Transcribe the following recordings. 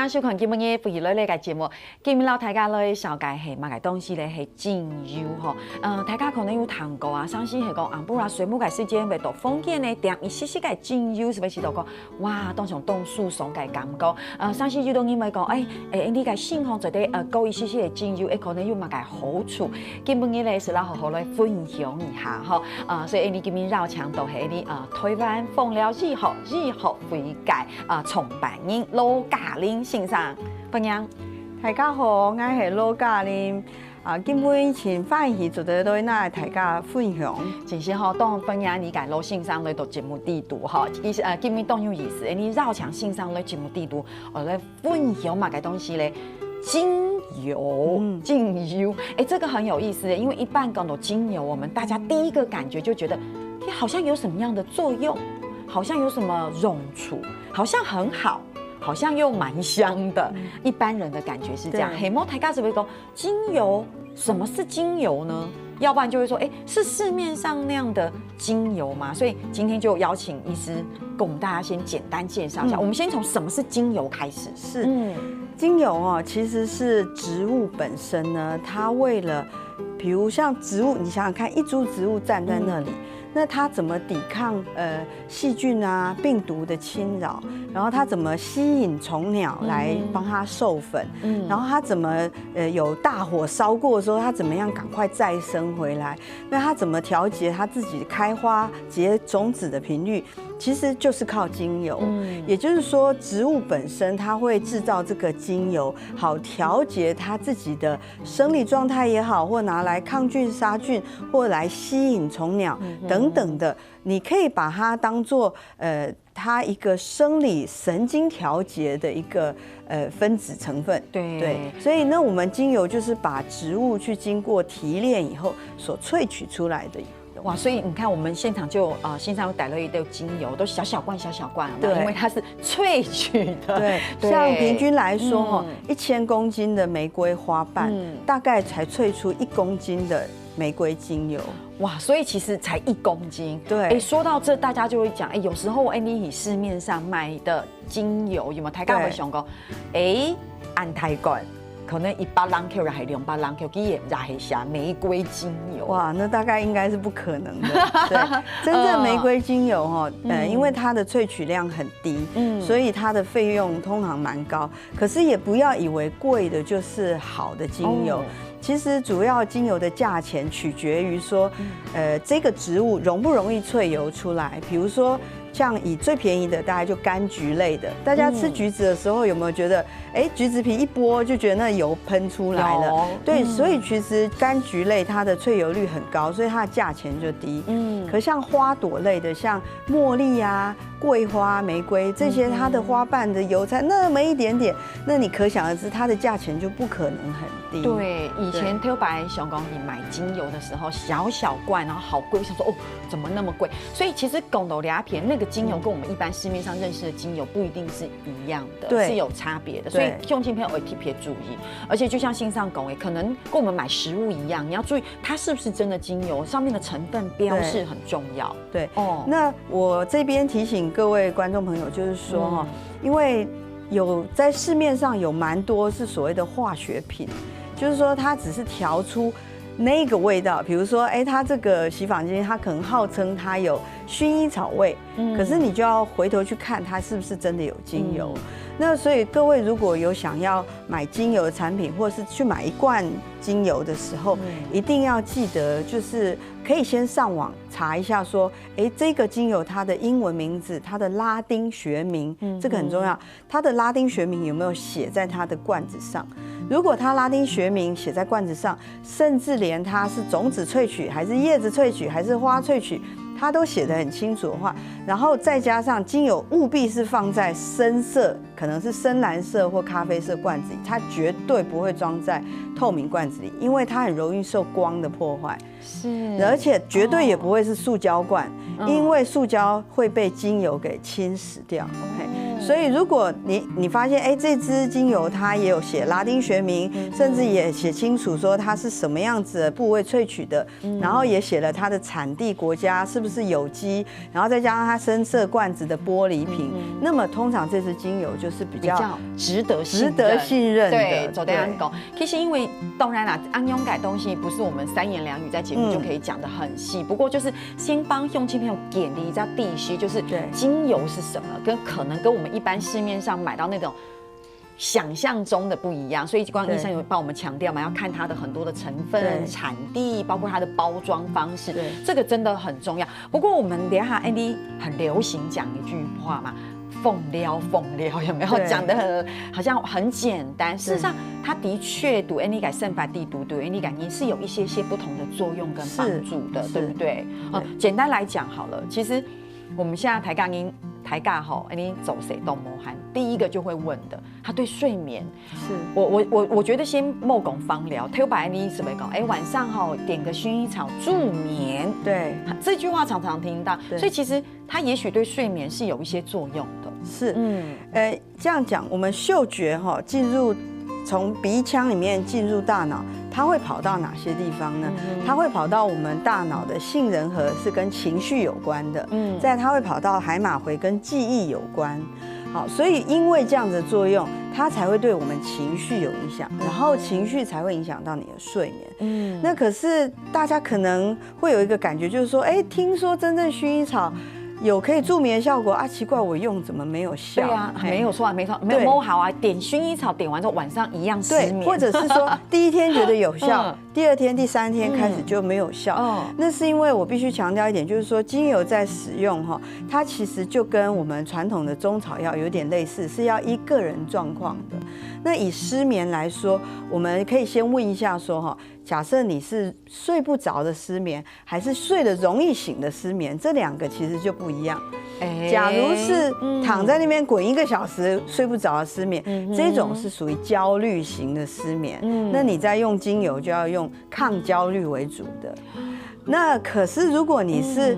家收看今日嘅不娱乐类嘅节目，今日老大家咧小解系乜嘅东西咧系精油吼。大家可能有听过啊，上次系讲不然水母嘅时间未到风景呢，点一些些嘅精油是不是就讲哇，当上冻树爽嘅感觉。上次有同你咪讲，你嘅信号做啲高一些些嘅精油，可能有乜嘅好处。今日咧是啦，好好来分享一下吼。所以你今日绕墙都系你台湾风疗日后悔改崇拜人罗嘉玲先生，朋友，大家好，我是罗嘉玲。今日前翻译做得对那大家分享。其实吼，当朋友你解罗先生来到节目地图吼，其实今日当有意思，你绕墙先生来节目地图，我来分享嘛个东西嘞。精油，精油，这个很有意思，因为一般讲到精油，我们大家第一个感觉就觉得，好像有什么样的作用，好像有什么用处，好像很好，好像又蛮香的。一般人的感觉是这样。黑猫大家只会说精油，什么是精油呢？要不然就会说，是市面上那样的精油吗？所以今天就邀请医师跟我们大家先简单介绍一下。我们先从什么是精油开始。精油其实是植物本身呢，它为了，比如像植物，你想想看，一株植物站在那里。那它怎么抵抗细菌啊、病毒的侵扰？然后它怎么吸引虫鸟来帮它授粉？然后它怎么有大火烧过的时候，它怎么样赶快再生回来？那它怎么调节它自己开花结种子的频率？其实就是靠精油。也就是说，植物本身它会制造这个精油，好调节它自己的生理状态也好，或拿来抗菌杀菌，或来吸引虫鸟等等的，你可以把它当作它一个生理神经调节的一个分子成分。对，所以呢，我们精油就是把植物去经过提炼以后所萃取出来的。哇，所以你看，我们现场就现场有带了一堆精油，都小小罐，对，因为它是萃取的。对，像平均来说1000公斤的玫瑰花瓣，大概才萃出1公斤的玫瑰精油。哇，所以其实才1公斤。对，说到这，大家就会讲，有时候你以市面上买的精油有没有？大家会想讲，按台罐。可能100人克还200人克，居然也是写玫瑰精油。哇，那大概应该是不可能的。对，真正玫瑰精油因为它的萃取量很低，所以它的费用通常蛮高。可是也不要以为贵的就是好的精油。其实主要精油的价钱取决于说，这个植物容不容易萃油出来。比如说，像以最便宜的，大概就柑橘类的。大家吃橘子的时候，有没有觉得，橘子皮一剥就觉得那油喷出来了？对，所以其实柑橘类它的萃油率很高，所以它的价钱就低。可像花朵类的，像茉莉啊、桂花、玫瑰这些，它的花瓣的油才那么一点点，那你可想而知，它的价钱就不可能很低。对，以前特白熊公你买精油的时候，小罐，然后好贵，我想说怎么那么贵？所以其实拱斗俩片那个精油跟我们一般市面上认识的精油不一定是一样的，是有差别的。所以用镜片会特别注意，而且就像线上拱可能跟我们买食物一样，你要注意它是不是真的精油，上面的成分标示很重要。对，那我这边提醒各位观众朋友，就是说因为在市面上有蛮多是所谓的化学品，就是说它只是调出那个味道，比如说，它这个洗发精，它可能号称它有薰衣草味，可是你就要回头去看它是不是真的有精油。那所以各位如果有想要买精油的产品，或是去买一罐精油的时候，一定要记得，就是可以先上网查一下，说，这个精油它的英文名字、它的拉丁学名，这个很重要。它的拉丁学名有没有写在它的罐子上？如果它拉丁学名写在罐子上，甚至连它是种子萃取，还是叶子萃取，还是花萃取，它都写得很清楚的话，然后再加上精油务必是放在深色，可能是深蓝色或咖啡色罐子里，它绝对不会装在透明罐子里，因为它很容易受光的破坏。而且绝对也不会是塑胶罐，因为塑胶会被精油给侵蚀掉。所以如果你发现，哎，这支精油它也有写拉丁学名，甚至也写清楚说它是什么样子的部位萃取的，然后也写了它的产地国家是不是有机，然后再加上它深色罐子的玻璃瓶，那么通常这支精油就是比较值得信任的。对，走对安讲，其实因为当然啦，安永改东西不是我们三言两语在节目就可以讲得很细，不过就是先帮用亲朋友点了一下地区，就是精油是什么，可能跟我们一般市面上买到那种想象中的不一样，所以光医生有帮我们强调嘛，要看它的很多的成分、产地，包括它的包装方式，这个真的很重要。不过我们等一下 Andy 很流行讲一句话嘛。凤疗有没有讲的好像很简单？事实上，它的确对 Andy 改肾法地毒对 Andy 改你是有一些不同的作用跟帮助的，对不对？简单来讲好了，其实我们现在台尬吼，你走谁都摸寒。第一个就会问的，他对睡眠是我觉得先莫讲芳疗，推白你是不是讲？哎，晚上吼点个薰衣草助眠，对，这句话常常听到，所以其实它也许对睡眠是有一些作用的。是，这样讲，我们嗅觉哈进入从鼻腔里面进入大脑。它会跑到哪些地方呢？它会跑到我们大脑的杏仁核，是跟情绪有关的。再来它会跑到海马回，跟记忆有关。好，所以因为这样的作用，它才会对我们情绪有影响，然后情绪才会影响到你的睡眠。那可是大家可能会有一个感觉，就是说，哎，听说真正薰衣草有可以助眠的效果啊，奇怪，我用怎么没有效？对啊，没有错啊，没错，没有摸好啊。点薰衣草点完之后，晚上一样失眠，或者是说第一天觉得有效，第二天、第三天开始就没有效。那是因为我必须强调一点，就是说精油在使用哈，它其实就跟我们传统的中草药有点类似，是要依个人状况的。那以失眠来说，我们可以先问一下说哈，假设你是睡不着的失眠，还是睡得容易醒的失眠，这两个其实就不一样。假如是躺在那边滚1个小时睡不着的失眠，这种是属于焦虑型的失眠。那你在用精油就要用抗焦虑为主的。那可是如果你是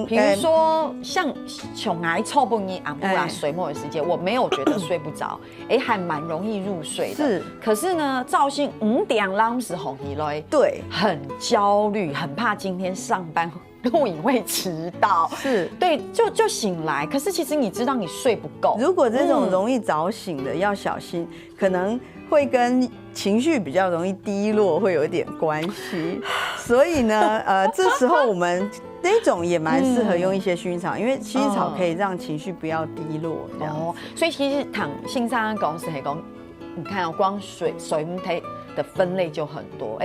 比如说像穷癌臭不你昂不啊水末的时间，我没有觉得睡不着，还蛮容易入睡的。是，可是呢，赵信5点浪时红一类，对，很焦虑，很怕今天上班录影会迟到。是，对，就醒来，可是其实你知道你睡不够。如果这种容易早醒的要小心，可能会跟情绪比较容易低落会有一点关系。所以呢，这时候我们那种也蛮适合用一些薰衣草，因为薰衣草可以让情绪不要低落。哦，所以其实躺性上公司还讲，你看哦，光水母的分类就很多。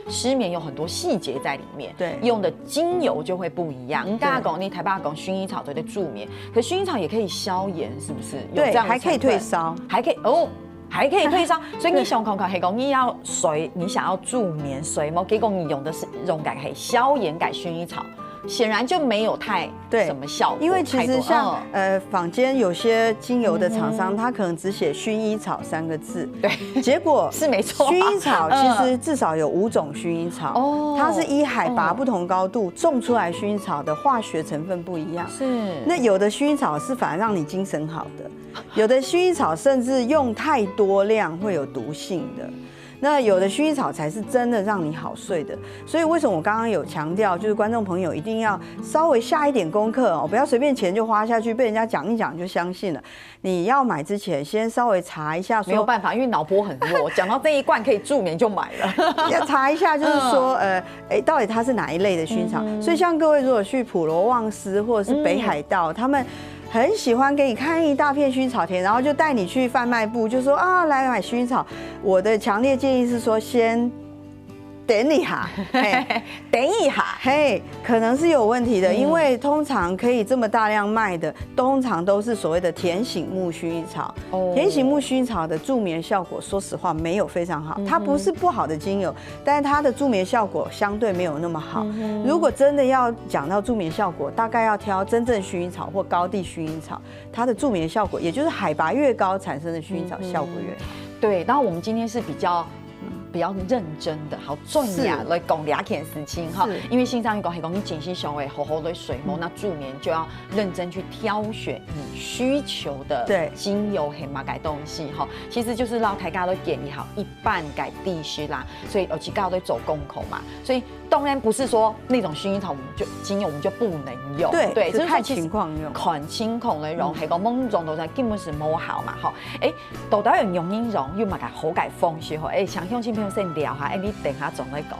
失眠有很多细节在里面，对，用的精油就会不一样。刚刚讲你台北讲薰衣草对助眠，可薰衣草也可以消炎，是不是？对，还可以退烧，还可以退烧。所以你想看看，黑公你要你想要助眠水吗？结果你用的是溶改黑消炎改薰衣草。显然就没有太什么效果，因为其实像坊间有些精油的厂商，他可能只写薰衣草3个字，对，结果是没错。薰衣草其实至少有5种薰衣草，它是依海拔不同高度种出来，薰衣草的化学成分不一样。是，那有的薰衣草是反而让你精神好的，有的薰衣草甚至用太多量会有毒性的。那有的薰衣草才是真的让你好睡的，所以为什么我刚刚有强调，就是观众朋友一定要稍微下一点功课哦，不要随便钱就花下去，被人家讲一讲就相信了。你要买之前先稍微查一下，没有办法，因为脑波很弱，讲到这一罐可以助眠就买了，要查一下，就是说到底它是哪一类的薰衣草。所以像各位如果去普罗旺斯或者是北海道，他们很喜欢给你看一大片薰衣草田，然后就带你去贩卖部，就说啊，来买薰衣草。我的强烈建议是说，先等一下，等一下，嘿，可能是有问题的，因为通常可以这么大量卖的，通常都是所谓的甜醒目薰衣草。甜醒目薰衣草的助眠效果，说实话没有非常好，它不是不好的精油，但是它的助眠效果相对没有那么好。如果真的要讲到助眠效果，大概要挑真正薰衣草或高地薰衣草，它的助眠效果，也就是海拔越高产生的薰衣草效果越好。对，然后我们今天是比较比较认真的、好专业来讲两件事情哈。因为性上一讲是讲你紧细小诶，好好的水膜，那助眠就要认真去挑选你需求的精油和嘛改东西哈。其实就是让大家都建议好一半改地区啦，所以尤其大家都走公口嘛，所以当然不是说那种薰衣草我们就精油我们就不能用，对，就是看情况用，看情况来用，系个某种度上根本是冇好嘛，吼，到底用英用又嘛个好改方式吼，想向亲朋友先聊下，你等下总来讲。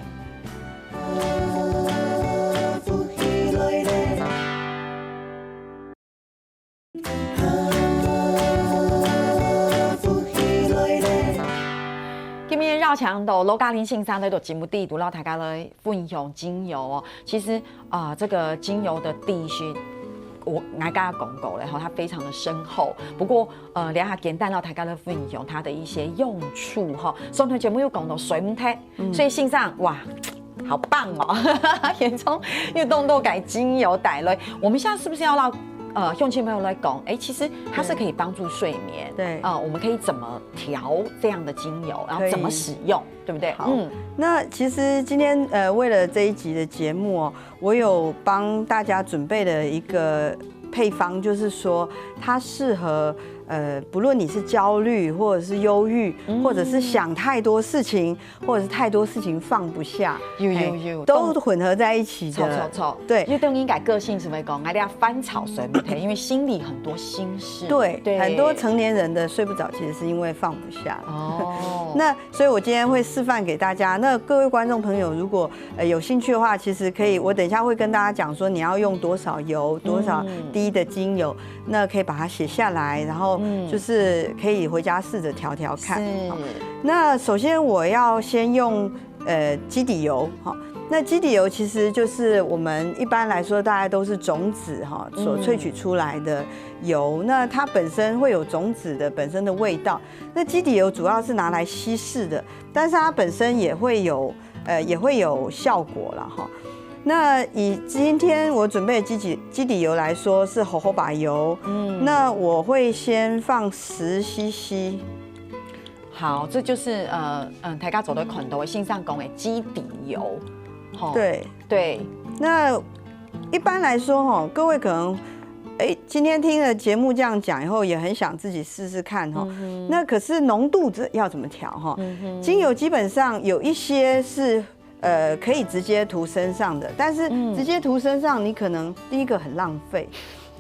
今天绕墙到罗嘉玲信上的节目地图，让大家来分享精油哦。其实这个精油的地区，我刚刚讲过了，它非常的深厚。不过两下简单让大家来分享它的一些用处哈。上台节目又讲到水母贴，所以信上哇。好棒哦！眼中又动都改精油带来，我们现在是不是要让用亲朋友来讲？其实它是可以帮助睡眠。对，我们可以怎么调这样的精油，然后怎么使用，对不对？好，那其实今天为了这一集的节目哦，我有帮大家准备了一个配方，就是说它适合。不论你是焦虑，或者是忧郁，或者是想太多事情，或者是太多事情放不下，都混合在一起的。对，因为对应该个性什么讲，大家翻炒水母贴，因为心里很多心事。对，很多成年人的睡不着，其实是因为放不下。哦，那所以我今天会示范给大家。那各位观众朋友，如果有兴趣的话，其实可以，我等一下会跟大家讲说你要用多少油，多少滴的精油，那可以把它写下来，然后。就是可以回家试着调调看。那首先我要先用基底油哈。那基底油其实就是我们一般来说大家都是种子哈所萃取出来的油。那它本身会有种子的本身的味道。那基底油主要是拿来稀释的，但是它本身也会有效果了哈。那以今天我准备的基底油来说是荷荷巴油，那我会先放10 cc。好，这就是大家走的看到的线上讲的基底油。对。那一般来说哈，各位可能今天听了节目这样讲以后，也很想自己试试看哈。那可是浓度要怎么调哈？精油基本上有一些是。可以直接涂身上的，但是直接涂身上，你可能第一个很浪费，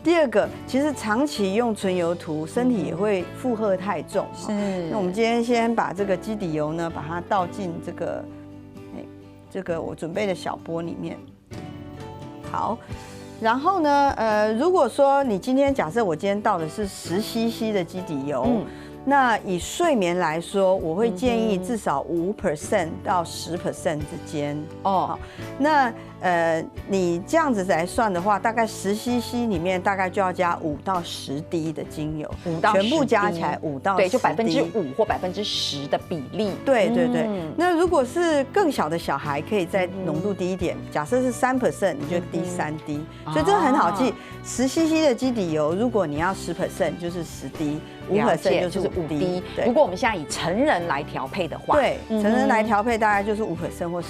第二个其实长期用纯油涂，身体也会负荷太重。是，那我们今天先把这个基底油呢，把它倒进这个我准备的小钵里面。好，然后呢，如果说你今天假设我今天倒的是10 cc 的基底油。那以睡眠来说，我会建议至少5% 到10% 之间哦。那你这样子来算的话，大概10 cc 里面大概就要加5到10滴的精油，5到10滴，全部加起来5到10滴，对，就5%或10%的比例。对。那如果是更小的小孩，可以再浓度低一点，假设是3%，你就滴3滴，所以这个很好记。10 cc 的基底油，如果你要10%，就是10滴，5%就是5滴。如果我们现在以成人来调配的话，对，成人来调配大概就是5%或10%。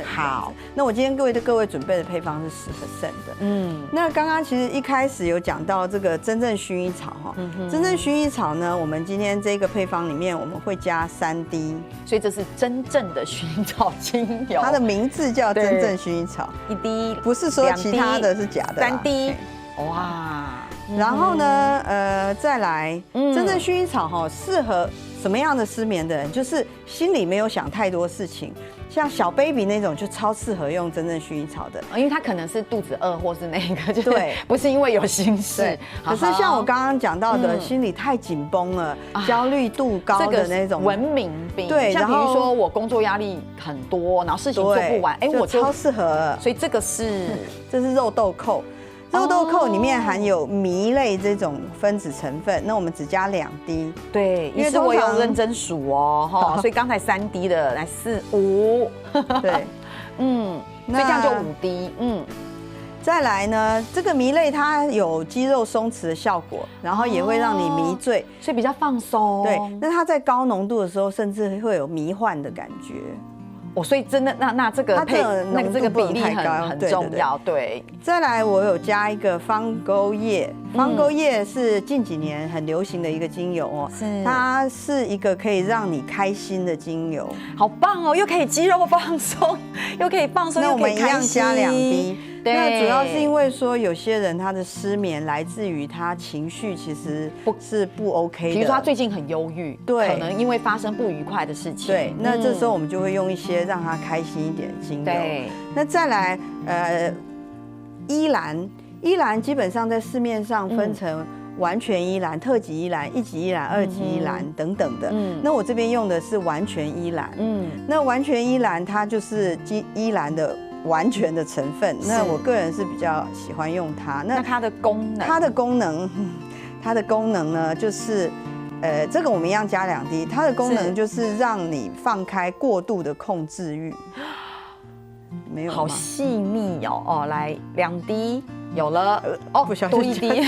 好，那我今天各位准备的配方是10%的。那刚刚其实一开始有讲到这个真正薰衣草哈，真正薰衣草呢，我们今天这个配方里面我们会加3滴，所以这是真正的薰衣草精油，它的名字叫真正薰衣草，1滴，不是说其他的是假的，3滴，哇。然后呢，再来，真正薰衣草哈，适合什么样的失眠的人？就是心里没有想太多事情，像小 baby 那种就超适合用真正薰衣草的，因为他可能是肚子饿或是那个，就是不是因为有心事。可是像我刚刚讲到的，心里太紧绷了，焦虑度高的那种文明病。对，像比如说我工作压力很多，然后事情做不完，我超适合。所以这个这是肉豆蔻。肉豆蔻里面含有醚类这种分子成分，那我们只加2滴。对，因为我有认真数哦，所以刚才3滴的，来4、5。对，所以这样就5滴。再来呢，这个醚类它有肌肉松弛的效果，然后也会让你迷醉，所以比较放松。对，那它在高浓度的时候，甚至会有迷幻的感觉。所以真的那这个这个比例很重要。对，再来我有加一个芳沟叶，芳沟叶是近几年很流行的一个精油哦，它是一个可以让你开心的精油，好棒哦，又可以肌肉放松，又可以放松，那我们一样加2滴。那主要是因为说有些人他的失眠来自于他情绪其实是不 OK 的，比如说他最近很忧郁，对，可能因为发生不愉快的事情，对，那这时候我们就会用一些让他开心一点的精油。对，那再来依兰基本上在市面上分成完全依兰、特级依兰、1级依兰、2级依兰等等的。那我这边用的是完全依兰。那完全依兰它就是依兰的完全的成分，那我个人是比较喜欢用它。那它的功能，它的功能呢，就是这个我们一样加2滴。它的功能就是让你放开过度的控制欲。没有，好细腻哦。来2滴。有了不小心多1滴。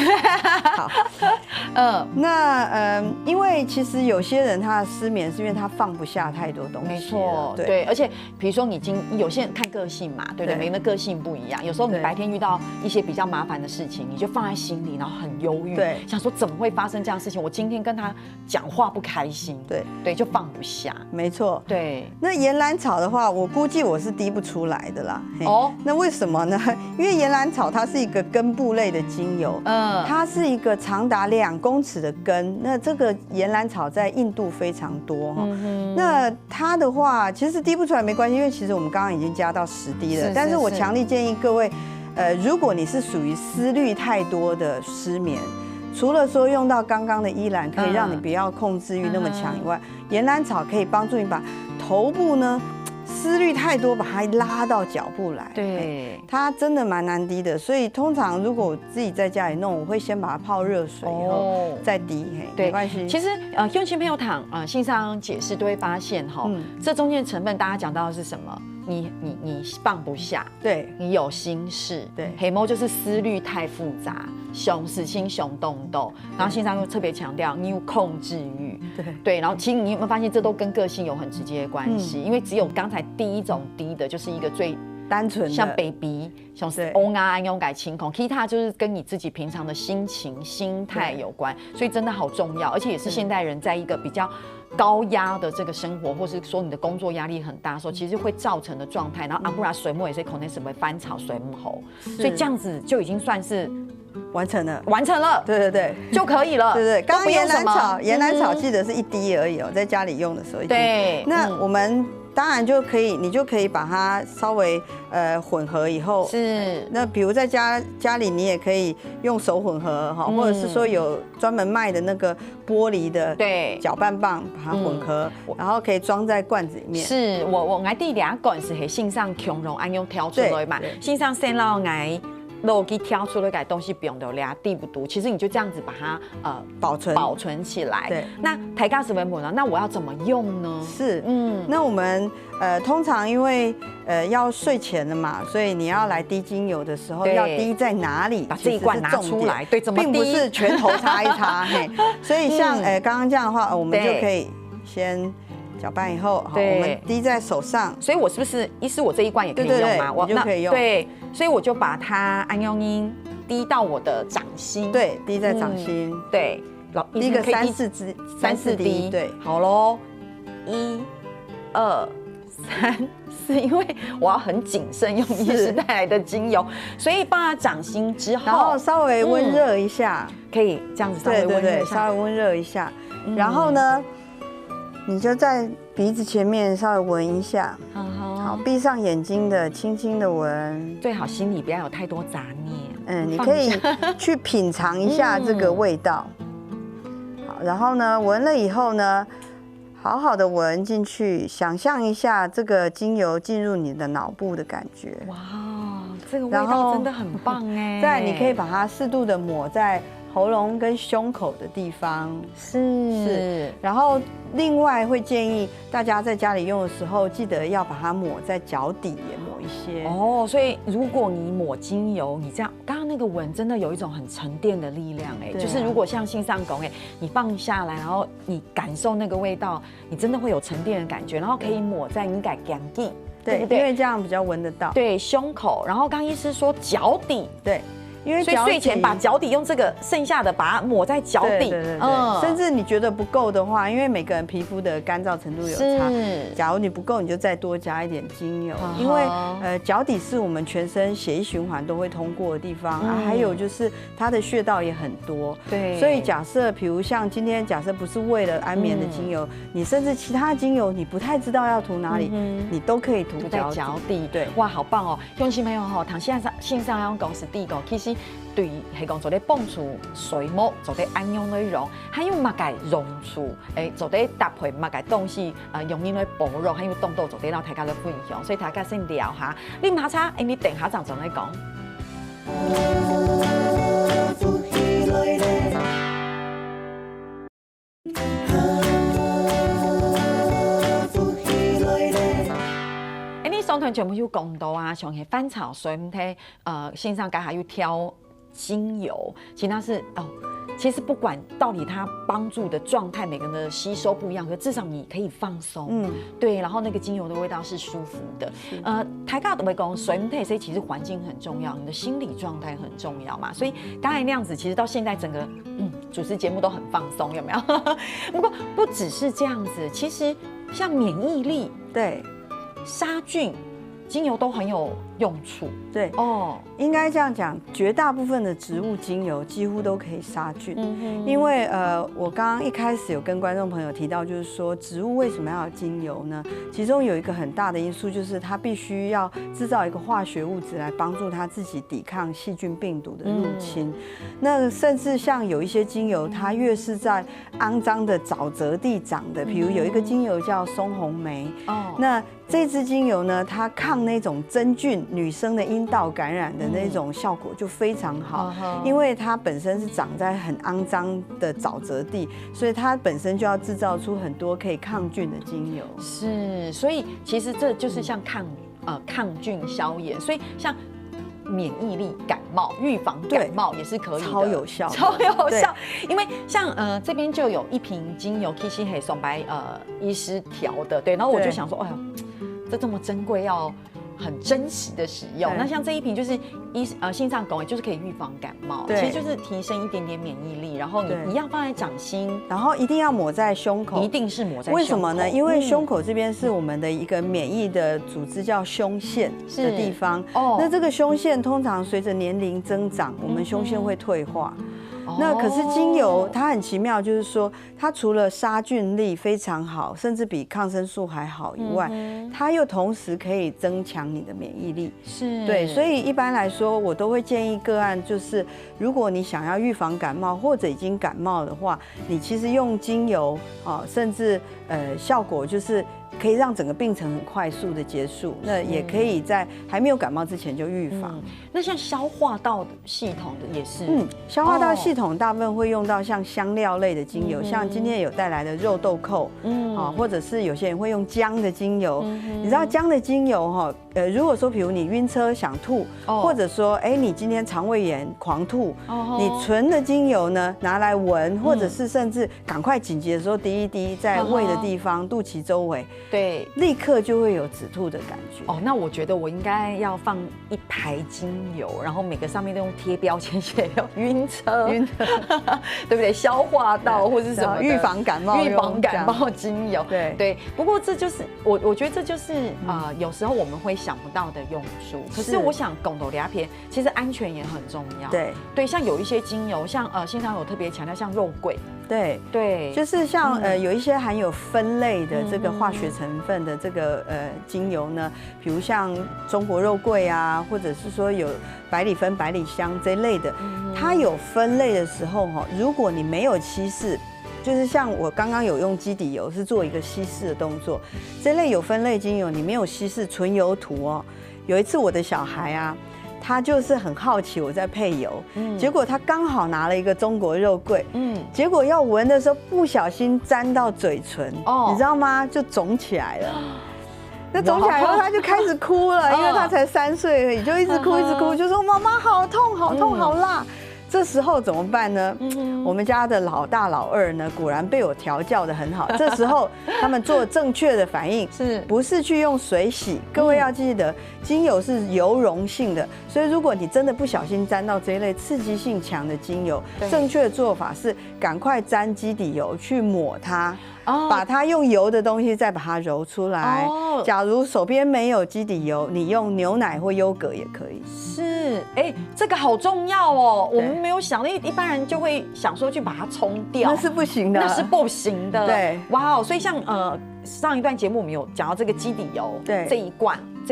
好，因为其实有些人他的失眠是因为他放不下太多东西。没错，对，而且比如说有些人看个性嘛，对不对？每个人的个性不一样，有时候你白天遇到一些比较麻烦的事情，你就放在心里，然后很忧郁，对，想说怎么会发生这样的事情？我今天跟他讲话不开心，对，就放不下。没错，对。那岩兰草的话，我估计我是滴不出来的啦。哦，那为什么呢？因为岩兰草它是一个根部类的精油，它是一个长达2公尺的根。那这个岩兰草在印度非常多哈。那它的话，其实滴不出来没关系，因为其实我们刚刚已经加到10滴了。但是我强烈建议各位，如果你是属于思虑太多的失眠，除了说用到刚刚的依兰可以让你不要控制欲那么强以外，岩兰草可以帮助你把头部呢。思虑太多，把它拉到脚部来。对，它真的蛮难滴的，所以通常如果我自己在家里弄，我会先把它泡热水以后再滴，没关系。其实用心朋友躺线上解释都会发现哈，这中间的成分大家讲到的是什么？你放不下，对，你有心事，对，黑猫就是思虑太复杂，死心熊动斗，然后线上又特别强调你有控制欲，对，然后其实你有没有发现这都跟个性有很直接的关系？因为只有刚才第一种滴的就是一个最单纯的，像 baby， 像是欧啊安用改清空，其他就是跟你自己平常的心情、心态有关，所以真的好重要，而且也是现代人在一个比较高压的这个生活，或是说你的工作压力很大的时候，其实会造成的状态。然后不然水木也是可能什么翻炒水木猴，所以这样子就已经算是完成了，对，就可以了。对，刚刚岩兰草记得是1滴而已哦，在家里用的时候1滴。对，那我们当然就可以，你就可以把它稍微混合以后，是那比如在家里你也可以用手混合哈，或者是说有专门卖的那个玻璃的搅拌棒，把它混合，然后可以装在罐子里面。是我爱第2罐是喺线上强容按用挑出来嘛，线上先老爱。肉给挑出来，东西不用留俩地不毒，其实你就这样子把它保存起来。对，那台嘎斯文本呢？那我要怎么用呢？是，那我们通常因为要睡前了嘛，所以你要来滴精油的时候，要滴在哪里？把这一罐拿出来，对，怎么滴？并不是拳头擦一擦，嘿。所以像刚刚这样的话，我们就可以先。搅拌以后，好，我们滴在手上，所以我是不是我这一罐也可以用吗？我就可以用。对，所以我就把它按用音滴到我的掌心，对，滴在掌心，对，滴个3-4滴，对，好喽，1、2、3、4，因为我要很谨慎用医师带来的精油，所以放在掌心之后，然后稍微温热一下，可以这样子稍微温热一下，稍微温热一下，然后呢？你就在鼻子前面稍微闻一下，好，闭上眼睛的，轻轻的闻，最好心里不要有太多杂念。你可以去品尝一下这个味道。好，然后呢，闻了以后呢，好好的闻进去，想象一下这个精油进入你的脑部的感觉。哇，这个味道真的很棒哎！再你可以把它适度的抹在喉咙跟胸口的地方，是，然后另外会建议大家在家里用的时候，记得要把它抹在脚底，也抹一些。哦，所以如果你抹精油，你这样刚刚那个闻真的有一种很沉淀的力量哎，就是如果像性上拱哎，你放下来，然后你感受那个味道，你真的会有沉淀的感觉，然后可以抹在你改干地，对不对？因为这样比较闻得到。对，胸口，然后刚医师说脚底，对。因为所以睡前把脚底用这个剩下的把它抹在脚底，对，甚至你觉得不够的话，因为每个人皮肤的干燥程度有差，假如你不够，你就再多加一点精油，因为脚底是我们全身血液循环都会通过的地方啊，还有就是它的穴道也很多，对，所以假设比如像今天假设不是为了安眠的精油，你甚至其他精油你不太知道要涂哪里，你都可以涂在脚底，对，哇，好棒哦！用心朋友哈，唐线上用公司第一个其实。对，系讲做咧帮助水膜做咧安用内容，还有乜嘅溶出，做咧搭配乜嘅东西，用因来保养，还有动作做咧让大家咧分享，所以大家先聊下。你唔下差，你等下就再讲。你上堂全部有讲到啊，像係翻炒水唔睇，线上家还有挑。精油，其他是其实不管到底它帮助的状态，每个人的吸收不一样，可至少你可以放松，对，然后那个精油的味道是舒服的。台大都会讲水唔所以其实环境很重要，你的心理状态很重要嘛。所以刚才那样子，其实到现在整个主持节目都很放松，有没有？不过不只是这样子，其实像免疫力、对杀菌。精油都很有用处，对哦，应该这样讲，绝大部分的植物精油几乎都可以杀菌。因为我刚刚一开始有跟观众朋友提到，就是说植物为什么要有精油呢？其中有一个很大的因素就是它必须要制造一个化学物质来帮助它自己抵抗细菌病毒的入侵。那甚至像有一些精油，它越是在肮脏的沼泽地长的，比如有一个精油叫松红梅，那这支精油呢，它抗那种真菌、女生的阴道感染的那种效果就非常好，因为它本身是长在很肮脏的沼泽地，所以它本身就要制造出很多可以抗菌的精油。是，所以其实这就是像抗菌消炎，所以像。免疫力感冒，预防感冒也是可以的，超有效，超有效。因为像这边就有一瓶精油 K C 黑松白医师调的，对，然后我就想说，哎呦，这么珍贵要很真实的使用。那像这一瓶就是心脏拱，就是可以预防感冒，其实就是提升一点点免疫力，然后你一样放在掌心，然后一定要抹在胸口，一定是抹在胸口。为什么呢？因为胸口这边是我们的一个免疫的组织，叫胸腺的地方。那这个胸腺通常随着年龄增长，我们胸腺会退化。那可是精油它很奇妙，就是说它除了杀菌力非常好，甚至比抗生素还好以外，它又同时可以增强你的免疫力。是，对，所以一般来说，我都会建议个案，就是如果你想要预防感冒或者已经感冒的话，你其实用精油甚至效果就是可以让整个病程很快速的结束，那也可以在还没有感冒之前就预防。那像消化道系统的也是，消化道系统大部分会用到像香料类的精油，像今天有带来的肉豆蔻，或者是有些人会用姜的精油。你知道姜的精油如果说比如你晕车想吐，或者说你今天肠胃炎狂吐，你纯的精油呢拿来闻，或者是甚至赶快紧急的时候滴一滴在胃的地方、肚脐周围。对，立刻就会有止吐的感觉。那我觉得我应该要放一排精油，然后每个上面都用贴标签写晕车，对不对？消化道或是什么预防感冒精油。对。不过这就是我觉得这就是有时候我们会想不到的用处。可是我想拱斗俩片，其实安全也很重要。对，像有一些精油，像现场有特别强调，像肉桂。对，就是像有一些含有酚类的这个化学成分的这个精油呢，比如像中国肉桂啊，或者是说有百里酚、百里香这一类的，它有酚类的时候如果你没有稀释，就是像我刚刚有用基底油是做一个稀释的动作，这类有酚类精油你没有稀释纯油涂有一次我的小孩啊，他就是很好奇我在配油，结果他刚好拿了一个中国肉桂，结果要闻的时候不小心沾到嘴唇，你知道吗？就肿起来了。那肿起来以后，他就开始哭了，因为他才3岁而已，就一直哭一直哭，就说妈妈好痛好痛好辣。这时候怎么办呢？我们家的老大老二呢，果然被我调教得很好。这时候他们做正确的反应，不是去用水洗？各位要记得，精油是油溶性的，所以如果你真的不小心沾到这一类刺激性强的精油，正确的做法是赶快沾基底油去抹它。把它用油的东西再把它揉出来。假如手边没有基底油，你用牛奶或优格也可以。是，这个好重要哦。我们没有想，因为一般人就会想说去把它冲掉，那是不行的，那是不行的。对，哇哦，所以像上一段节目我们有讲到这个基底油，对，这一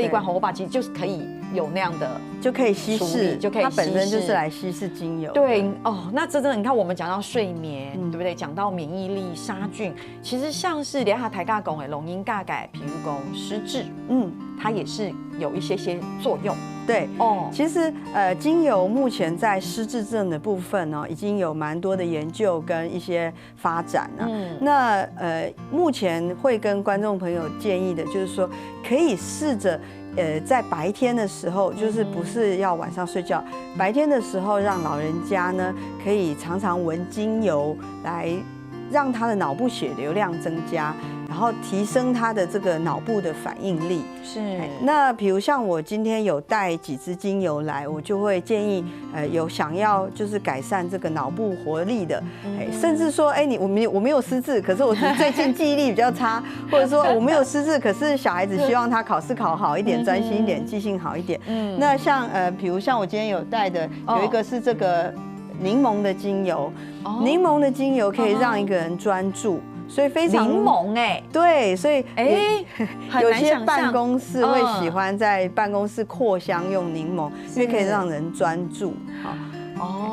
罐红火把其实就是可以有那样的，就可以稀释，就可以它本身就是来稀释精油。对哦，那真的你看我们讲到睡眠，对不对？讲到免疫力、杀菌，其实像是连下台尬讲的龙音尬改，譬如讲失智，它也是有一些作用。对哦，其实精油目前在失智症的部分呢，已经有蛮多的研究跟一些发展了。那目前会跟观众朋友建议的就是说，可以试着在白天的时候，就是不是要晚上睡觉，白天的时候让老人家呢可以常常闻精油来让他的脑部血流量增加，然后提升他的这个脑部的反应力。是。那比如像我今天有带几支精油来，我就会建议有想要就是改善这个脑部活力的，甚至说我没有失智，可是我最近记忆力比较差，或者说我没有失智，可是小孩子希望他考试考好一点，专心一点，记性好一点。那像比如像我今天有带的有一个是这个柠檬的精油，柠檬的精油可以让一个人专注。所以非常柠檬对，所以有些办公公室会喜欢在办公室扩香用柠檬，因为可以让人专注。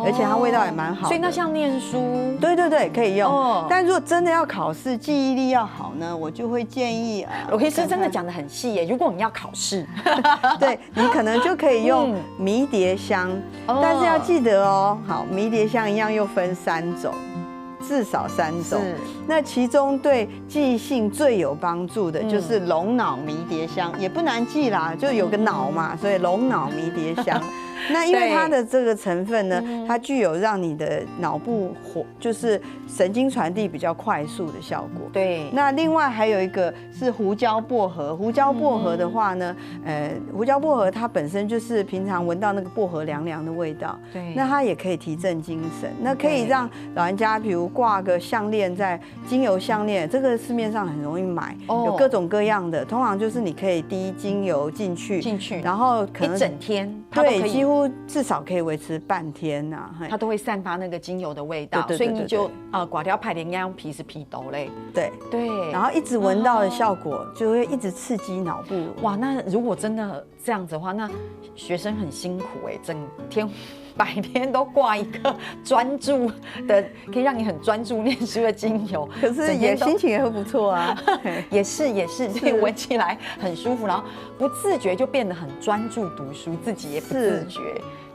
而且它味道也蛮好的。所以那像念书，对，可以用。但如果真的要考试，记忆力要好呢，我就会建议我可以是真的讲得很细耶。如果你要考试，对你可能就可以用迷迭香，但是要记得哦，好，迷迭香一样又分3种。至少3种，那其中对记性最有帮助的就是龙脑迷迭香，也不难记啦，就有个脑嘛，所以龙脑迷迭香。那因为它的这个成分呢，它具有让你的脑部就是神经传递比较快速的效果。对。那另外还有一个是胡椒薄荷，胡椒薄荷的话呢，胡椒薄荷它本身就是平常闻到那个薄荷凉凉的味道，对。那它也可以提振精神，那可以让老人家比如挂个项链，在精油项链，这个市面上很容易买，有各种各样的，通常就是你可以滴精油进去，然后可能一整天，对，几乎至少可以维持半天呐，它都会散发那个精油的味道，所以你就刮掉派点样皮是皮豆嘞，对，然后一直闻到的效果就会一直刺激脑部。哇，那如果真的这样子的话，那学生很辛苦整天。白天都挂一个专注的，可以让你很专注念书的精油，可是也心情也会不错啊。也是，这个闻起来很舒服，然后不自觉就变得很专注读书，自己也不自觉。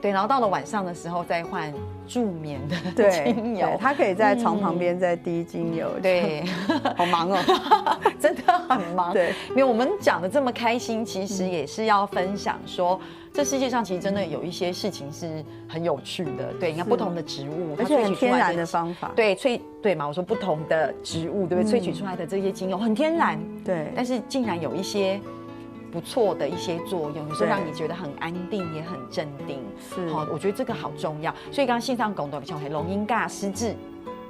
对，然后到了晚上的时候再换助眠的精油，它可以在床旁边再滴精油。对，好忙哦，真的很忙。对，因为我们讲的这么开心，其实也是要分享说，这世界上其实真的有一些事情是很有趣的。对，你看不同的植物，而且很天然的方法。对嘛，我说不同的植物，对不对？萃取出来的这些精油很天然，对，但是竟然有一些不错的一些作用，有时候让你觉得很安定，也很镇定。是，好，我觉得这个好重要。所以刚刚线上讲到像龙音尬失智，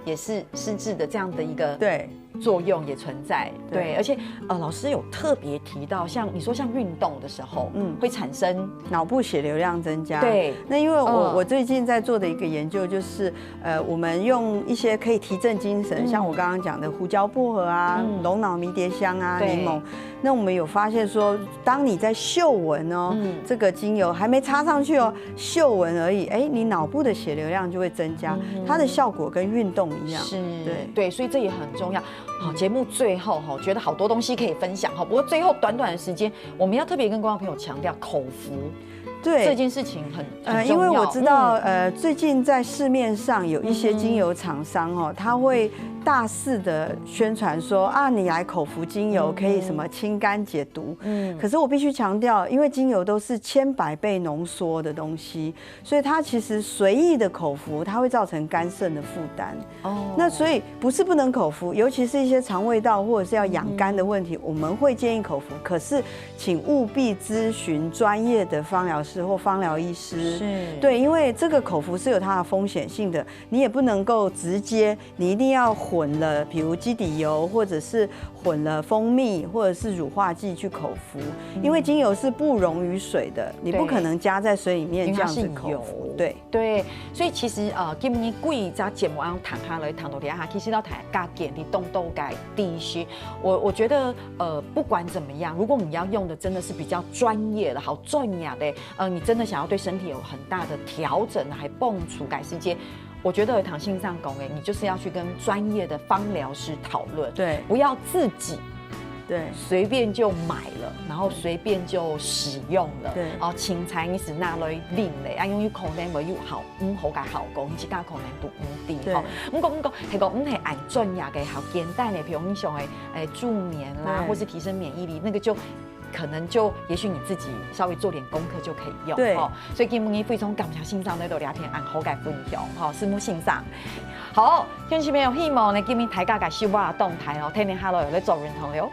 也是失智的这样的一个作用也存在。对，而且老师有特别提到，像你说像运动的时候，会产生脑部血流量增加。对，那因为我最近在做的一个研究就是，我们用一些可以提振精神，像我刚刚讲的胡椒薄荷啊、龙脑迷迭香啊、柠檬。那我们有发现说，当你在嗅闻这个精油还没插上去嗅闻而已，你脑部的血流量就会增加，它的效果跟运动一样。是，对，所以这也很重要。好，节目最后觉得好多东西可以分享不过最后短短的时间，我们要特别跟观众朋友强调口服。对这件事情很重要，因为我知道最近在市面上有一些精油厂商他会大肆的宣传说啊，你来口服精油可以什么清肝解毒。可是我必须强调，因为精油都是千百倍浓缩的东西，所以它其实随意的口服，它会造成肝肾的负担。那所以不是不能口服，尤其是一些肠胃道或者是要养肝的问题，我们会建议口服。可是请务必咨询专业的芳疗师或芳疗医师。对，因为这个口服是有它的风险性的，你也不能够直接，你一定要混了，比如基底油，或者是混了蜂蜜，或者是乳化剂去口服，因为精油是不溶于水的，你不可能加在水里面这样子口服。对，所以其实今年贵在节目上谈下来，谈到底下，其实要谈加减的动都该低些。我觉得不管怎么样，如果你要用的真的是比较专业的、好专业的，你真的想要对身体有很大的调整，还蹦出改世界。我觉得糖性上攻你就是要去跟专业的芳疗师讨论，对，不要自己随便就买了，然后随便就使用了，对，青菜你是拿来拎嘞，因为可能没有好，好加效果，你自家可能都唔低，不过係講係按專業嘅好簡單嘅，譬如你想助眠啦，或是提升免疫力，那個就。可能就也許你自己稍微做點功課就可以用，對，所以今日非常感謝線上呢度聊天按好解分享，拭目欣賞。好，聽眾朋友希望呢今日大家嘅收話動態聽聽下來有咧做認同了。